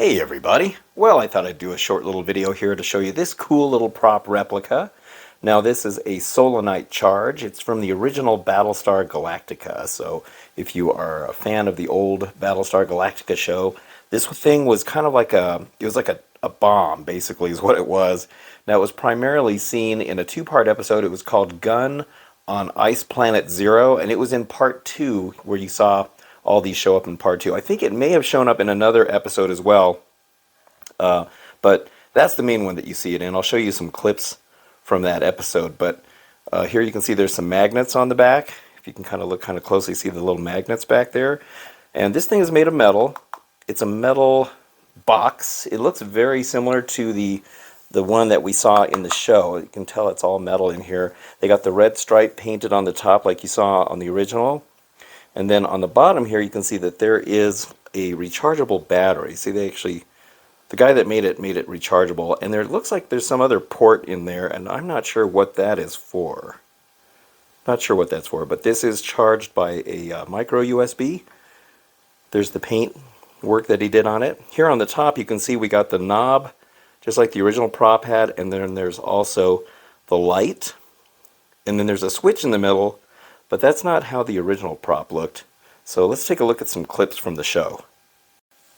Hey everybody! Well, I thought I'd do a short little video here to show you this cool little prop replica. Now this is a Solonite charge. It's from the original Battlestar Galactica. So if you are a fan of the old Battlestar Galactica show, this thing was kind of like a bomb, basically, is what it was. Now it was primarily seen in a two-part episode. It was called Gun on Ice Planet Zero, and it was in part 2 where you saw all these show up in part 2. I think it may have shown up in another episode as well, but that's the main one that you see it in. I'll show you some clips from that episode, but here you can see there's some magnets on the back. If you can kind of look kind of closely, see the little magnets back there. And this thing is made of metal. It's a metal box. It looks very similar to the one that we saw in the show. You can tell it's all metal in here. They got the red stripe painted on the top like you saw on the original. And then on the bottom here, you can see that there is a rechargeable battery. See, the guy that made it rechargeable. And there looks like there's some other port in there, and I'm not sure what that is for. Not sure what that's for, but this is charged by a micro USB. There's the paint work that he did on it. Here on the top, you can see we got the knob, just like the original prop had, and then there's also the light. And then there's a switch in the middle. But that's not how the original prop looked. So let's take a look at some clips from the show.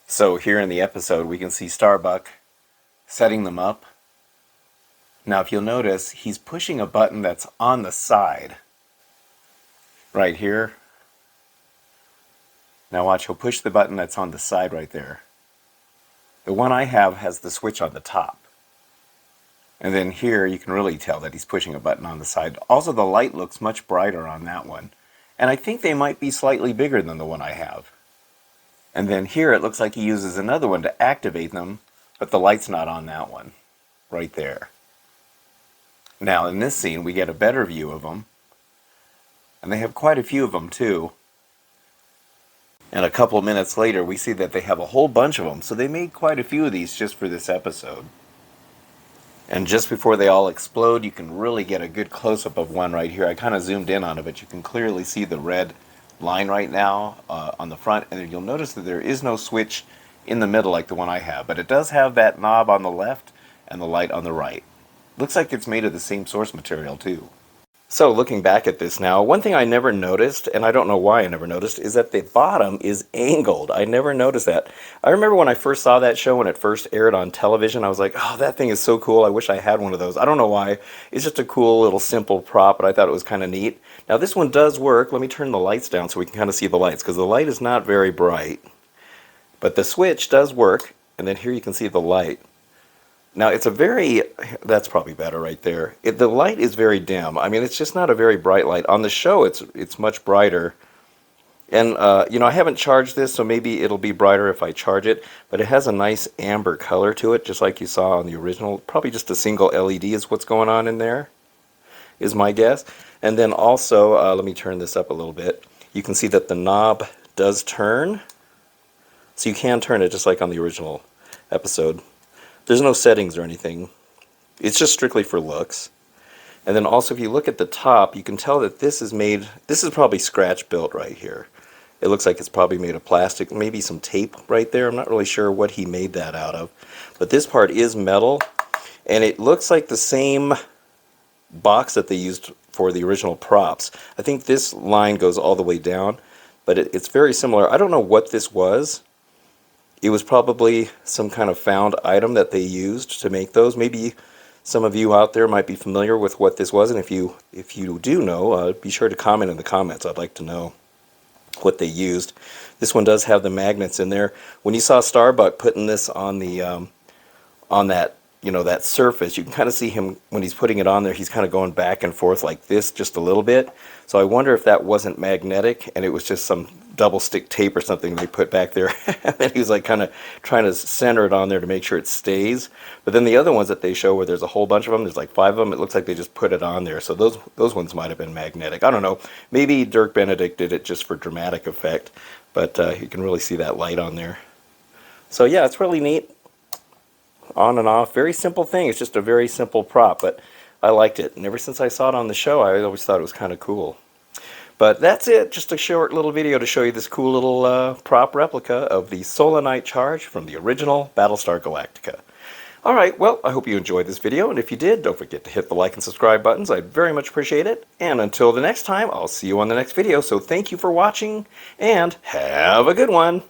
So here in the episode we can see Starbuck setting them up. Now if you'll notice, he's pushing a button that's on the side. Right here. Now watch, he'll push the button that's on the side right there. The one I have has the switch on the top. And then here you can really tell that he's pushing a button on the side. Also the light looks much brighter on that one. And I think they might be slightly bigger than the one I have. And then here it looks like he uses another one to activate them, but the light's not on that one. Right there. Now in this scene we get a better view of them. And they have quite a few of them too. And a couple of minutes later we see that they have a whole bunch of them. So they made quite a few of these just for this episode. And just before they all explode, you can really get a good close-up of one right here. I kind of zoomed in on it, but you can clearly see the red line right now on the front. And then you'll notice that there is no switch in the middle like the one I have. But it does have that knob on the left and the light on the right. Looks like it's made of the same source material, too. So looking back at this now, one thing I never noticed, and I don't know why I never noticed, is that the bottom is angled. I never noticed that. I remember when I first saw that show, when it first aired on television, I was like, oh, that thing is so cool. I wish I had one of those. I don't know why. It's just a cool little simple prop, but I thought it was kind of neat. Now this one does work. Let me turn the lights down so we can kind of see the lights, because the light is not very bright. But the switch does work, and then here you can see the light. Now it's that's probably better right there. The light is very dim. I mean, it's just not a very bright light. On the show, it's much brighter. And, you know, I haven't charged this, so maybe it'll be brighter if I charge it. But it has a nice amber color to it, just like you saw on the original. Probably just a single LED is what's going on in there, is my guess. And then also, let me turn this up a little bit. You can see that the knob does turn. So you can turn it just like on the original episode. There's no settings or anything. It's just strictly for looks. And then also if you look at the top, you can tell that this is probably scratch built right here. It looks like it's probably made of plastic, maybe some tape right there. I'm not really sure what he made that out of. But this part is metal, and it looks like the same box that they used for the original props. I think this line goes all the way down, but it's very similar. I don't know what this was. It was probably some kind of found item that they used to make those. Maybe some of you out there might be familiar with what this was, and if you do know, be sure to comment in the comments. I'd like to know what they used. This one does have the magnets in there. When you saw Starbuck putting this on the on that, you know, that surface, you can kind of see him when he's putting it on there. He's kind of going back and forth like this just a little bit. So I wonder if that wasn't magnetic and it was just some double stick tape or something they put back there. And then he was like kind of trying to center it on there to make sure it stays. But then the other ones that they show where there's a whole bunch of them, there's like 5 of them, it looks like they just put it on there. So those ones might have been magnetic. I don't know. Maybe Dirk Benedict did it just for dramatic effect. But you can really see that light on there. So yeah, it's really neat. On and off. Very simple thing. It's just a very simple prop. But I liked it. And ever since I saw it on the show, I always thought it was kind of cool. But that's it, just a short little video to show you this cool little prop replica of the Solonite charge from the original Battlestar Galactica. Alright, well, I hope you enjoyed this video, and if you did, don't forget to hit the like and subscribe buttons. I'd very much appreciate it. And until the next time, I'll see you on the next video. So thank you for watching, and have a good one!